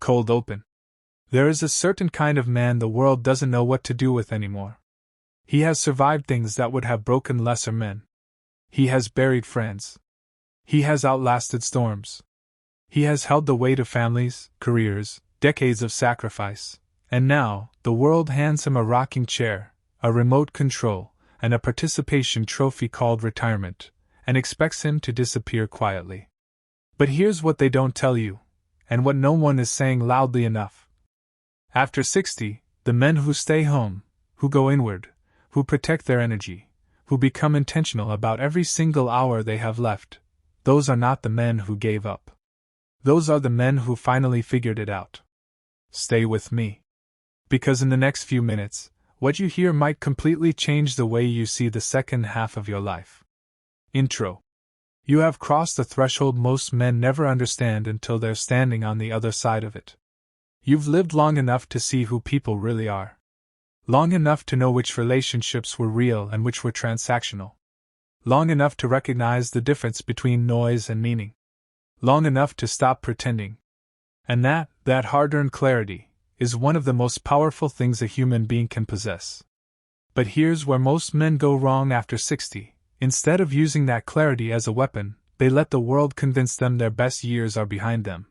Cold open. There is a certain kind of man the world doesn't know what to do with anymore. He has survived things that would have broken lesser men. He has buried friends. He has outlasted storms. He has held the weight of families, careers, decades of sacrifice, and now, the world hands him a rocking chair, a remote control, and a participation trophy called retirement, and expects him to disappear quietly. But here's what they don't tell you, and what no one is saying loudly enough. After 60, the men who stay home, who go inward, who protect their energy, who become intentional about every single hour they have left, those are not the men who gave up. Those are the men who finally figured it out. Stay with me. Because in the next few minutes, what you hear might completely change the way you see the second half of your life. Intro. You have crossed a threshold most men never understand until they're standing on the other side of it. You've lived long enough to see who people really are. Long enough to know which relationships were real and which were transactional. Long enough to recognize the difference between noise and meaning. Long enough to stop pretending. And that hard-earned clarity, is one of the most powerful things a human being can possess. But here's where most men go wrong after 60. Instead of using that clarity as a weapon, they let the world convince them their best years are behind them.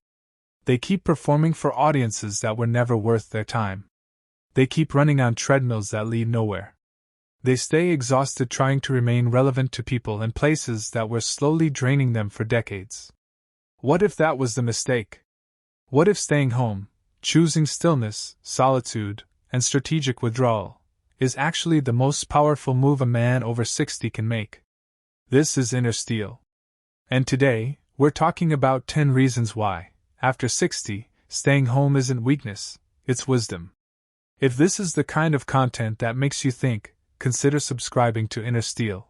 They keep performing for audiences that were never worth their time. They keep running on treadmills that lead nowhere. They stay exhausted trying to remain relevant to people and places that were slowly draining them for decades. What if that was the mistake? What if staying home, choosing stillness, solitude, and strategic withdrawal, is actually the most powerful move a man over 60 can make? This is Inner Steel. And today, we're talking about 10 reasons why, after 60, staying home isn't weakness, it's wisdom. If this is the kind of content that makes you think, consider subscribing to Inner Steel.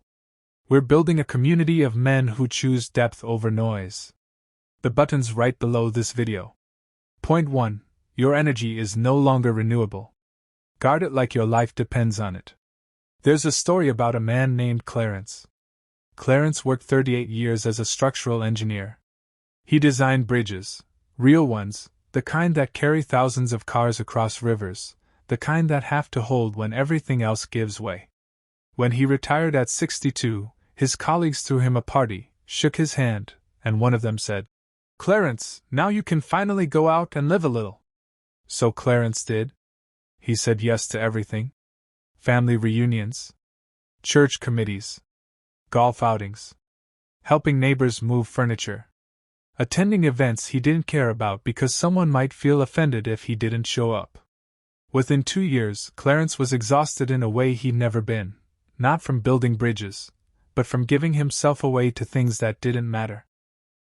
We're building a community of men who choose depth over noise. The button's right below this video. Point 1. Your energy is no longer renewable. Guard it like your life depends on it. There's a story about a man named Clarence. Clarence worked 38 years as a structural engineer. He designed bridges, real ones, the kind that carry thousands of cars across rivers, the kind that have to hold when everything else gives way. When he retired at 62, his colleagues threw him a party, shook his hand, and one of them said, "Clarence, now you can finally go out and live a little." So Clarence did. He said yes to everything. Family reunions, church committees, golf outings, helping neighbors move furniture, attending events he didn't care about because someone might feel offended if he didn't show up. Within 2 years, Clarence was exhausted in a way he'd never been, not from building bridges, but from giving himself away to things that didn't matter.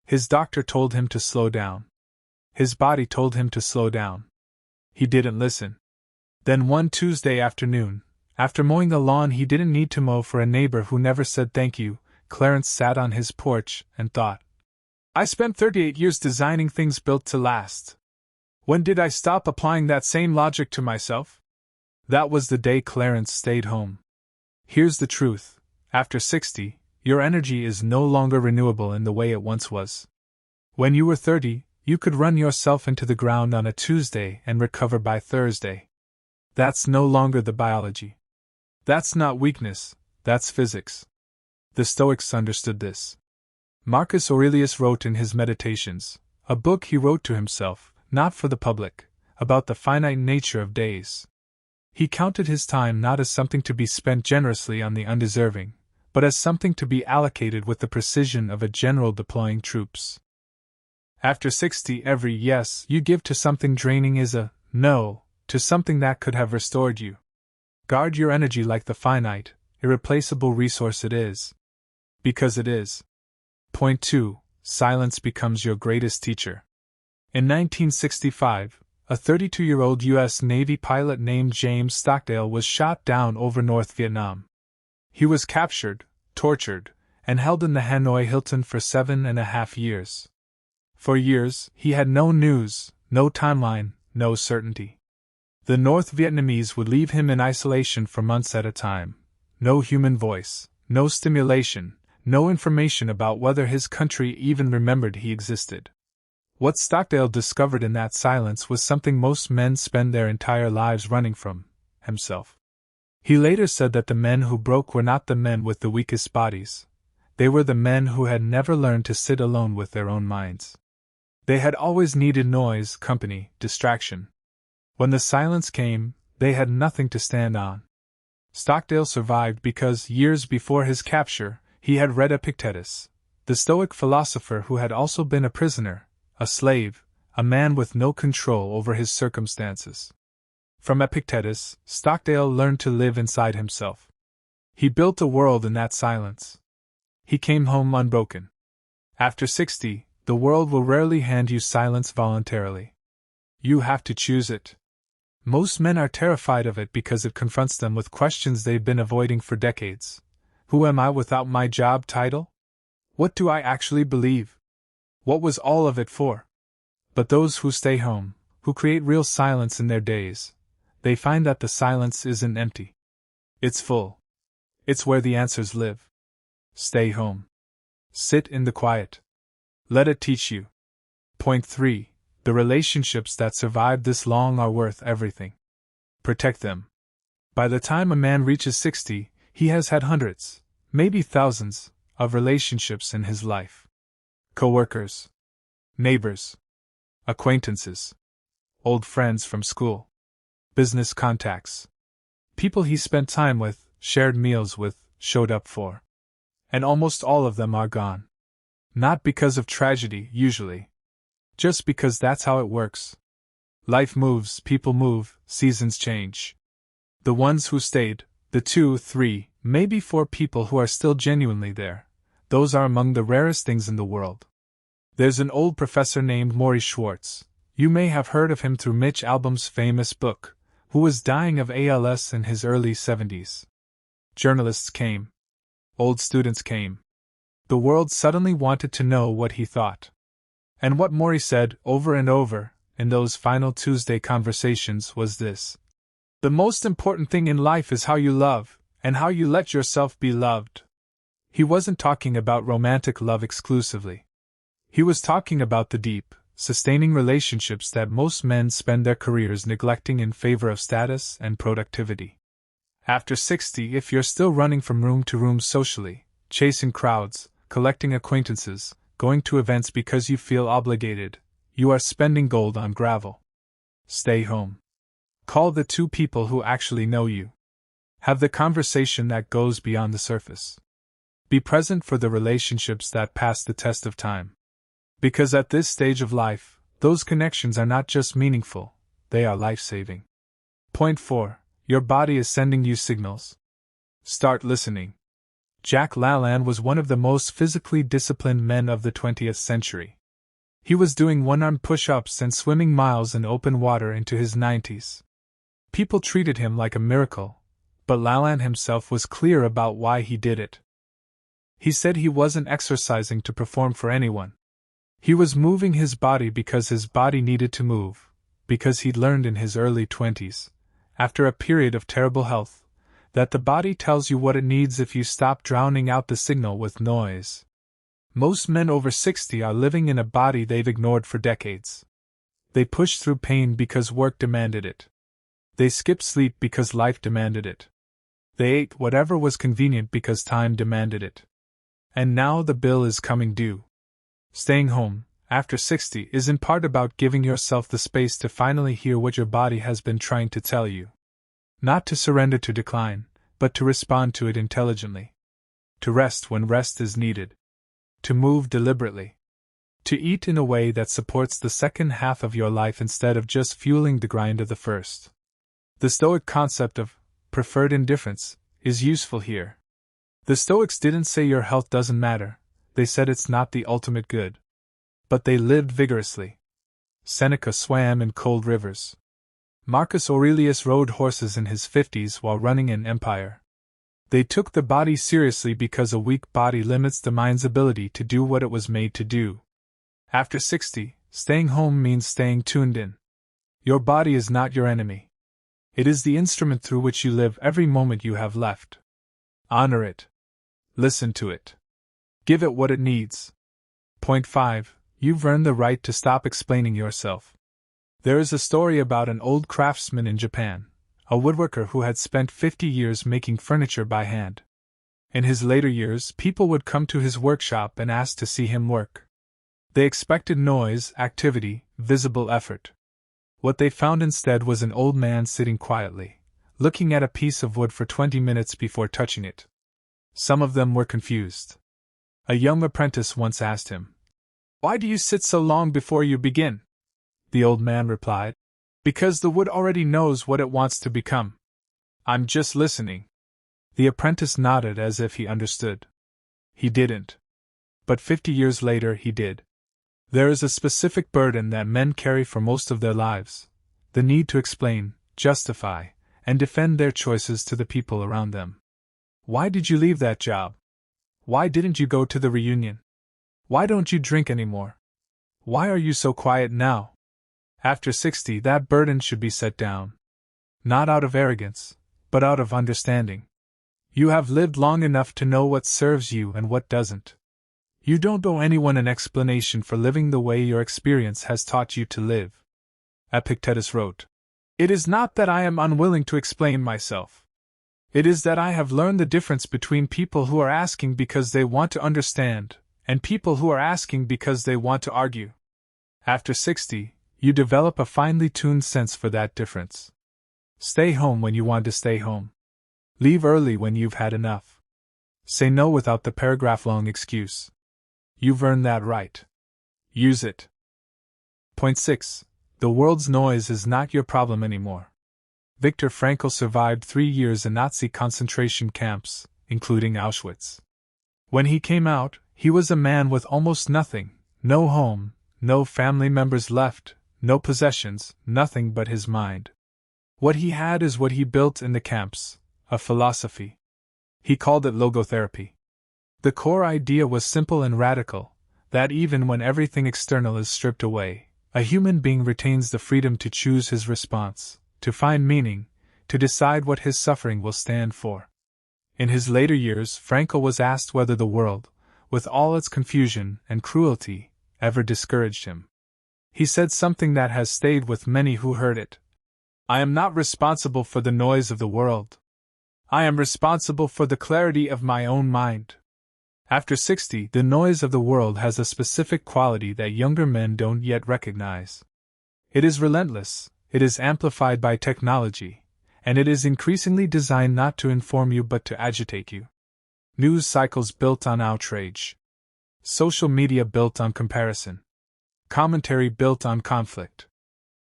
His doctor told him to slow down. His body told him to slow down. He didn't listen. Then one Tuesday afternoon, after mowing the lawn he didn't need to mow for a neighbor who never said thank you, Clarence sat on his porch and thought, "I spent 38 years designing things built to last. When did I stop applying that same logic to myself?" That was the day Clarence stayed home. Here's the truth. After 60, your energy is no longer renewable in the way it once was. When you were 30, you could run yourself into the ground on a Tuesday and recover by Thursday. That's no longer the biology. That's not weakness, that's physics. The Stoics understood this. Marcus Aurelius wrote in his Meditations, a book he wrote to himself, not for the public, about the finite nature of days. He counted his time not as something to be spent generously on the undeserving, but as something to be allocated with the precision of a general deploying troops. After 60, every yes you give to something draining is a no to something that could have restored you. Guard your energy like the finite, irreplaceable resource it is. Because it is. Point 2. Silence becomes your greatest teacher. In 1965, a 32-year-old U.S. Navy pilot named James Stockdale was shot down over North Vietnam. He was captured, tortured, and held in the Hanoi Hilton for 7.5 years. For years, he had no news, no timeline, no certainty. The North Vietnamese would leave him in isolation for months at a time. No human voice, no stimulation, no information about whether his country even remembered he existed. What Stockdale discovered in that silence was something most men spend their entire lives running from: himself. He later said that the men who broke were not the men with the weakest bodies. They were the men who had never learned to sit alone with their own minds. They had always needed noise, company, distraction. When the silence came, they had nothing to stand on. Stockdale survived because, years before his capture, he had read Epictetus, the Stoic philosopher who had also been a prisoner, a slave, a man with no control over his circumstances. From Epictetus, Stockdale learned to live inside himself. He built a world in that silence. He came home unbroken. After 60, the world will rarely hand you silence voluntarily. You have to choose it. Most men are terrified of it because it confronts them with questions they've been avoiding for decades. Who am I without my job title? What do I actually believe? What was all of it for? But those who stay home, who create real silence in their days, they find that the silence isn't empty. It's full. It's where the answers live. Stay home. Sit in the quiet. Let it teach you. Point 3. The relationships that survived this long are worth everything. Protect them. By the time a man reaches 60, he has had hundreds, maybe thousands, of relationships in his life. Co-workers, neighbors, acquaintances, old friends from school, business contacts, people he spent time with, shared meals with, showed up for. And almost all of them are gone. Not because of tragedy, usually. Just because that's how it works. Life moves, people move, seasons change. The ones who stayed, the 2, 3, maybe 4 people who are still genuinely there, those are among the rarest things in the world. There's an old professor named Morrie Schwartz, you may have heard of him through Mitch Albom's famous book, who was dying of ALS in his early 70s. Journalists came. Old students came. The world suddenly wanted to know what he thought. And what Morrie said, over and over, in those final Tuesday conversations was this: the most important thing in life is how you love, and how you let yourself be loved. He wasn't talking about romantic love exclusively. He was talking about the deep, sustaining relationships that most men spend their careers neglecting in favor of status and productivity. After 60, if you're still running from room to room socially, chasing crowds, collecting acquaintances, going to events because you feel obligated, you are spending gold on gravel. Stay home. Call the 2 people who actually know you. Have the conversation that goes beyond the surface. Be present for the relationships that pass the test of time. Because at this stage of life, those connections are not just meaningful, they are life-saving. Point 4. Your body is sending you signals. Start listening. Jack LaLanne was one of the most physically disciplined men of the 20th century. He was doing one-arm push-ups and swimming miles in open water into his 90s. People treated him like a miracle, but LaLanne himself was clear about why he did it. He said he wasn't exercising to perform for anyone. He was moving his body because his body needed to move, because he'd learned in his early 20s, after a period of terrible health, that the body tells you what it needs if you stop drowning out the signal with noise. Most men over 60 are living in a body they've ignored for decades. They pushed through pain because work demanded it. They skipped sleep because life demanded it. They ate whatever was convenient because time demanded it. And now the bill is coming due. Staying home, after 60, is in part about giving yourself the space to finally hear what your body has been trying to tell you. Not to surrender to decline, but to respond to it intelligently. To rest when rest is needed. To move deliberately. To eat in a way that supports the second half of your life instead of just fueling the grind of the first. The Stoic concept of preferred indifference is useful here. The Stoics didn't say your health doesn't matter, they said it's not the ultimate good. But they lived vigorously. Seneca swam in cold rivers. Marcus Aurelius rode horses in his 50s while running an empire. They took the body seriously because a weak body limits the mind's ability to do what it was made to do. After 60, staying home means staying tuned in. Your body is not your enemy. It is the instrument through which you live every moment you have left. Honor it. Listen to it. Give it what it needs. Point 5. You've earned the right to stop explaining yourself. There is a story about an old craftsman in Japan, a woodworker who had spent 50 years making furniture by hand. In his later years, people would come to his workshop and ask to see him work. They expected noise, activity, visible effort. What they found instead was an old man sitting quietly, looking at a piece of wood for 20 minutes before touching it. Some of them were confused. A young apprentice once asked him, "Why do you sit so long before you begin?" The old man replied, "Because the wood already knows what it wants to become. I'm just listening." The apprentice nodded as if he understood. He didn't. But 50 years later he did. There is a specific burden that men carry for most of their lives: the need to explain, justify, and defend their choices to the people around them. Why did you leave that job? Why didn't you go to the reunion? Why don't you drink anymore? Why are you so quiet now? After 60, that burden should be set down. Not out of arrogance, but out of understanding. You have lived long enough to know what serves you and what doesn't. You don't owe anyone an explanation for living the way your experience has taught you to live. Epictetus wrote, "It is not that I am unwilling to explain myself. It is that I have learned the difference between people who are asking because they want to understand, and people who are asking because they want to argue." After 60, you develop a finely tuned sense for that difference. Stay home when you want to stay home. Leave early when you've had enough. Say no without the paragraph-long excuse. You've earned that right. Use it. Point 6. The world's noise is not your problem anymore. Viktor Frankl survived 3 years in Nazi concentration camps, including Auschwitz. When he came out, he was a man with almost nothing: no home, no family members left, no possessions, nothing but his mind. What he had is what he built in the camps: a philosophy. He called it logotherapy. The core idea was simple and radical: that even when everything external is stripped away, a human being retains the freedom to choose his response, to find meaning, to decide what his suffering will stand for. In his later years, Frankl was asked whether the world, with all its confusion and cruelty, ever discouraged him. He said something that has stayed with many who heard it: "I am not responsible for the noise of the world. I am responsible for the clarity of my own mind." After 60, the noise of the world has a specific quality that younger men don't yet recognize. It is relentless, it is amplified by technology, and it is increasingly designed not to inform you but to agitate you. News cycles built on outrage. Social media built on comparison. Commentary built on conflict.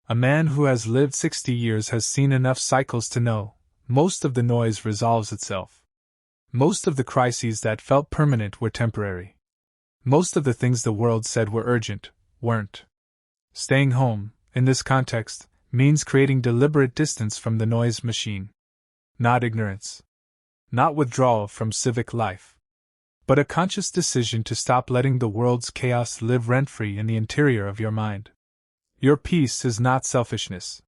A man who has lived 60 years has seen enough cycles to know most of the noise resolves itself. Most of the crises that felt permanent were temporary. Most of the things the world said were urgent weren't. Staying home, in this context, means creating deliberate distance from the noise machine. Not ignorance. Not withdrawal from civic life. But a conscious decision to stop letting the world's chaos live rent-free in the interior of your mind. Your peace is not selfishness.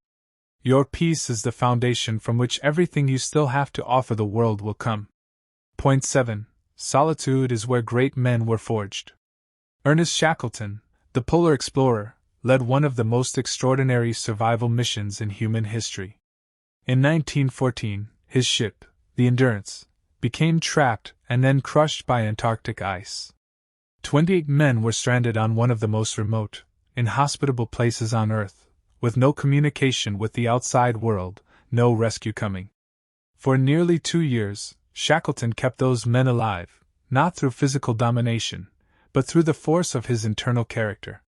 Your peace is the foundation from which everything you still have to offer the world will come. Point 7. Solitude is where great men were forged. Ernest Shackleton, the polar explorer, led one of the most extraordinary survival missions in human history. In 1914, his ship, the Endurance, became trapped and then crushed by Antarctic ice. 28 men were stranded on one of the most remote, inhospitable places on Earth, with no communication with the outside world, no rescue coming. For nearly 2 years, Shackleton kept those men alive, not through physical domination, but through the force of his internal character.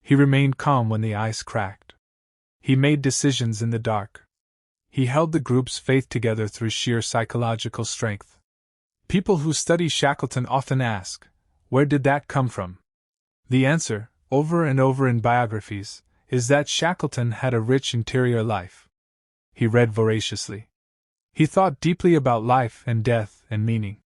He remained calm when the ice cracked. He made decisions in the dark. He held the group's faith together through sheer psychological strength. People who study Shackleton often ask, where did that come from? The answer, over and over in biographies, is that Shackleton had a rich interior life. He read voraciously. He thought deeply about life and death and meaning.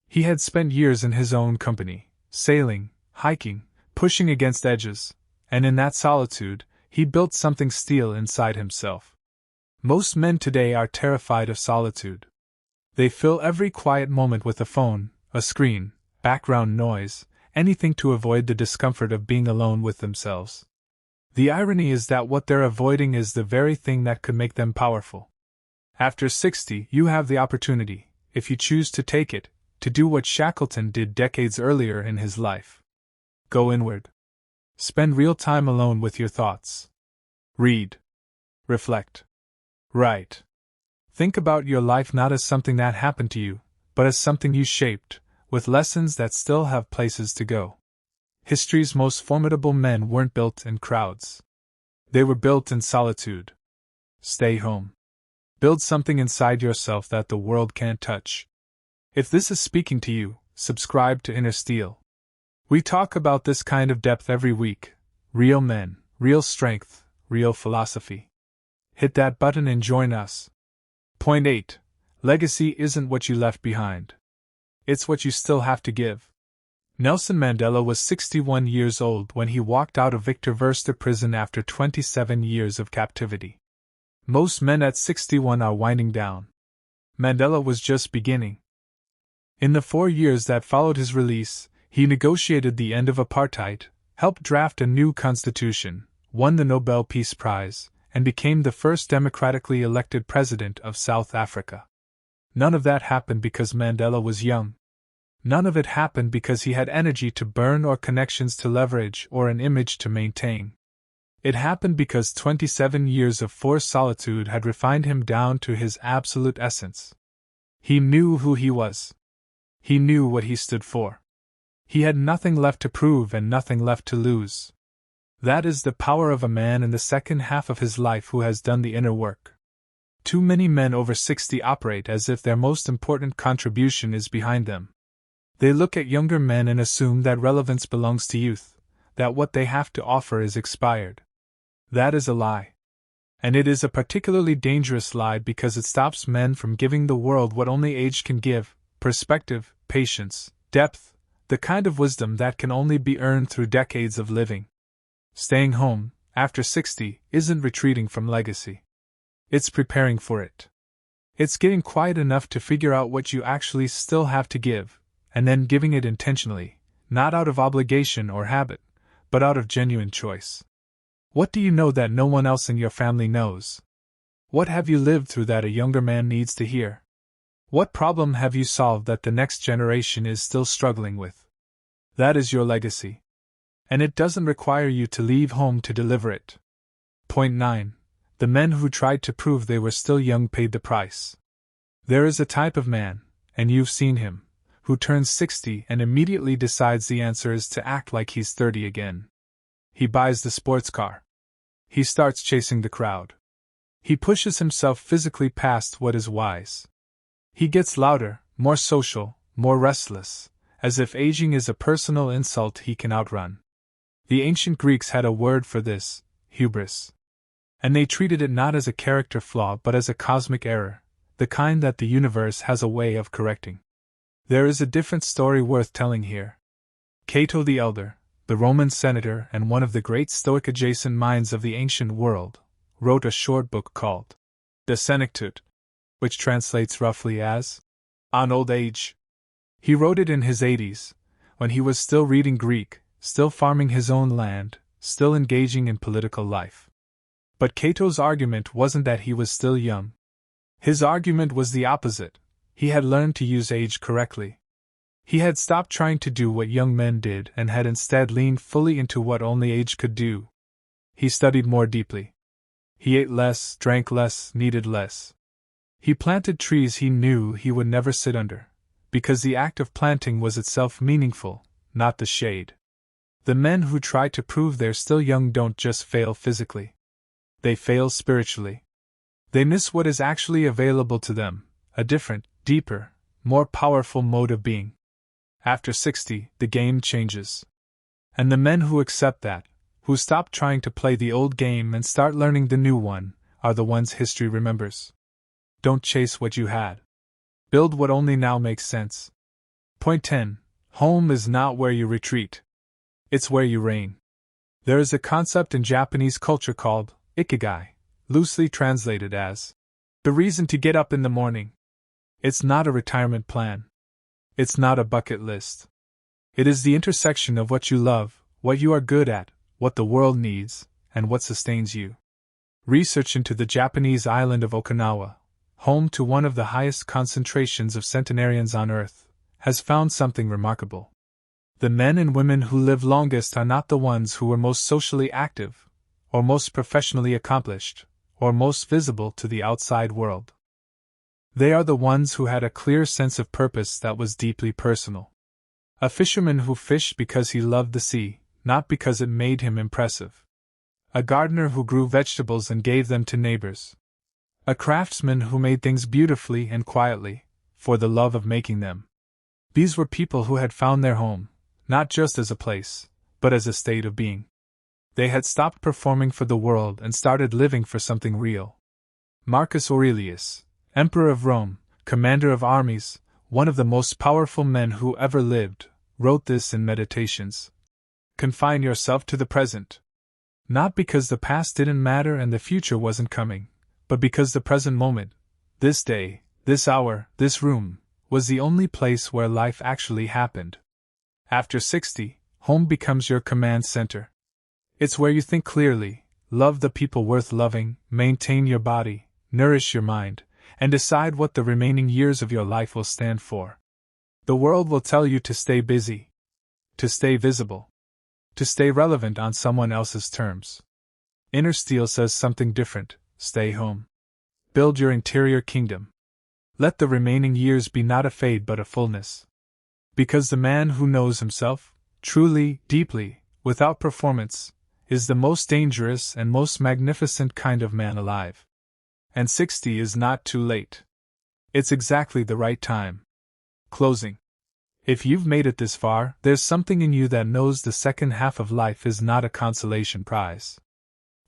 He had spent years in his own company, sailing, hiking, pushing against edges, and in that solitude, he built something steel inside himself. Most men today are terrified of solitude. They fill every quiet moment with a phone, a screen, background noise, anything to avoid the discomfort of being alone with themselves. The irony is that what they're avoiding is the very thing that could make them powerful. After 60, you have the opportunity, if you choose to take it, to do what Shackleton did decades earlier in his life. Go inward. Spend real time alone with your thoughts. Read. Reflect. Write. Think about your life not as something that happened to you, but as something you shaped, with lessons that still have places to go. History's most formidable men weren't built in crowds. They were built in solitude. Stay home. Build something inside yourself that the world can't touch. If this is speaking to you, subscribe to Inner Steel. We talk about this kind of depth every week. Real men, real strength, real philosophy. Hit that button and join us. Point 8. Legacy isn't what you left behind. It's what you still have to give. Nelson Mandela was 61 years old when he walked out of Victor Verster prison after 27 years of captivity. Most men at 61 are winding down. Mandela was just beginning. In the 4 years that followed his release, he negotiated the end of apartheid, helped draft a new constitution, won the Nobel Peace Prize, and became the first democratically elected president of South Africa. None of that happened because Mandela was young. None of it happened because he had energy to burn or connections to leverage or an image to maintain. It happened because 27 years of forced solitude had refined him down to his absolute essence. He knew who he was. He knew what he stood for. He had nothing left to prove and nothing left to lose. That is the power of a man in the second half of his life who has done the inner work. Too many men over 60 operate as if their most important contribution is behind them. They look at younger men and assume that relevance belongs to youth, that what they have to offer is expired. That is a lie. And it is a particularly dangerous lie because it stops men from giving the world what only age can give: perspective, patience, depth, the kind of wisdom that can only be earned through decades of living. Staying home, after 60, isn't retreating from legacy. It's preparing for it. It's getting quiet enough to figure out what you actually still have to give, and then giving it intentionally, not out of obligation or habit, but out of genuine choice. What do you know that no one else in your family knows? What have you lived through that a younger man needs to hear? What problem have you solved that the next generation is still struggling with? That is your legacy. And it doesn't require you to leave home to deliver it. Point 9. The men who tried to prove they were still young paid the price. There is a type of man, and you've seen him, who turns 60 and immediately decides the answer is to act like he's 30 again. He buys the sports car. He starts chasing the crowd. He pushes himself physically past what is wise. He gets louder, more social, more restless, as if aging is a personal insult he can outrun. The ancient Greeks had a word for this: hubris. And they treated it not as a character flaw but as a cosmic error, the kind that the universe has a way of correcting. There is a different story worth telling here. Cato the Elder, the Roman senator and one of the great Stoic adjacent minds of the ancient world, wrote a short book called De Senectute, which translates roughly as On Old Age. He wrote it in his 80s, when he was still reading Greek, still farming his own land, still engaging in political life. But Cato's argument wasn't that he was still young. His argument was the opposite. He had learned to use age correctly. He had stopped trying to do what young men did and had instead leaned fully into what only age could do. He studied more deeply. He ate less, drank less, needed less. He planted trees he knew he would never sit under, because the act of planting was itself meaningful, not the shade. The men who try to prove they're still young don't just fail physically. They fail spiritually. They miss what is actually available to them, a different, deeper, more powerful mode of being. After 60, the game changes. And the men who accept that, who stop trying to play the old game and start learning the new one, are the ones history remembers. Don't chase what you had. Build what only now makes sense. Point 10. Home is not where you retreat. It's where you reign. There is a concept in Japanese culture called ikigai, loosely translated as the reason to get up in the morning. It's not a retirement plan. It's not a bucket list. It is the intersection of what you love, what you are good at, what the world needs, and what sustains you. Research into the Japanese island of Okinawa, home to one of the highest concentrations of centenarians on Earth, has found something remarkable. The men and women who live longest are not the ones who were most socially active, or most professionally accomplished, or most visible to the outside world. They are the ones who had a clear sense of purpose that was deeply personal. A fisherman who fished because he loved the sea, not because it made him impressive. A gardener who grew vegetables and gave them to neighbors. A craftsman who made things beautifully and quietly, for the love of making them. These were people who had found their home, not just as a place, but as a state of being. They had stopped performing for the world and started living for something real. Marcus Aurelius, Emperor of Rome, commander of armies, one of the most powerful men who ever lived, wrote this in Meditations. Confine yourself to the present. Not because the past didn't matter and the future wasn't coming, but because the present moment, this day, this hour, this room, was the only place where life actually happened. After 60, home becomes your command center. It's where you think clearly, love the people worth loving, maintain your body, nourish your mind, and decide what the remaining years of your life will stand for. The world will tell you to stay busy, to stay visible, to stay relevant on someone else's terms. Inner Steel says something different: stay home. Build your interior kingdom. Let the remaining years be not a fade but a fullness. Because the man who knows himself, truly, deeply, without performance, is the most dangerous and most magnificent kind of man alive. And 60 is not too late. It's exactly the right time. Closing. If you've made it this far, there's something in you that knows the second half of life is not a consolation prize.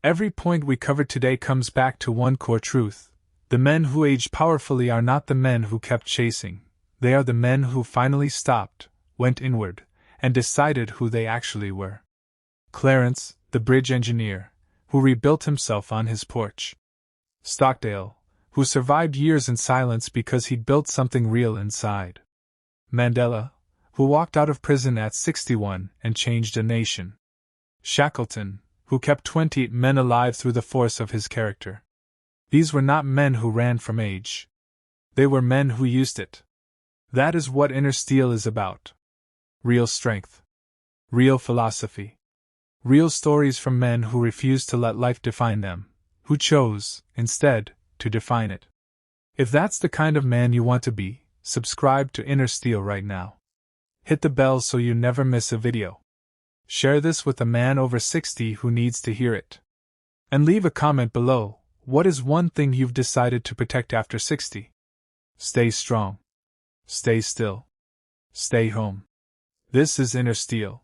Every point we covered today comes back to one core truth. The men who age powerfully are not the men who kept chasing. They are the men who finally stopped, went inward, and decided who they actually were. Clarence, the bridge engineer, who rebuilt himself on his porch. Stockdale, who survived years in silence because he'd built something real inside. Mandela, who walked out of prison at 61 and changed a nation. Shackleton, who kept 28 men alive through the force of his character. These were not men who ran from age. They were men who used it. That is what Inner Steel is about. Real strength. Real philosophy. Real stories from men who refused to let life define them, who chose, instead, to define it. If that's the kind of man you want to be, subscribe to Inner Steel right now. Hit the bell so you never miss a video. Share this with a man over 60 who needs to hear it. And leave a comment below. What is one thing you've decided to protect after 60? Stay strong. Stay still. Stay home. This is Inner Steel.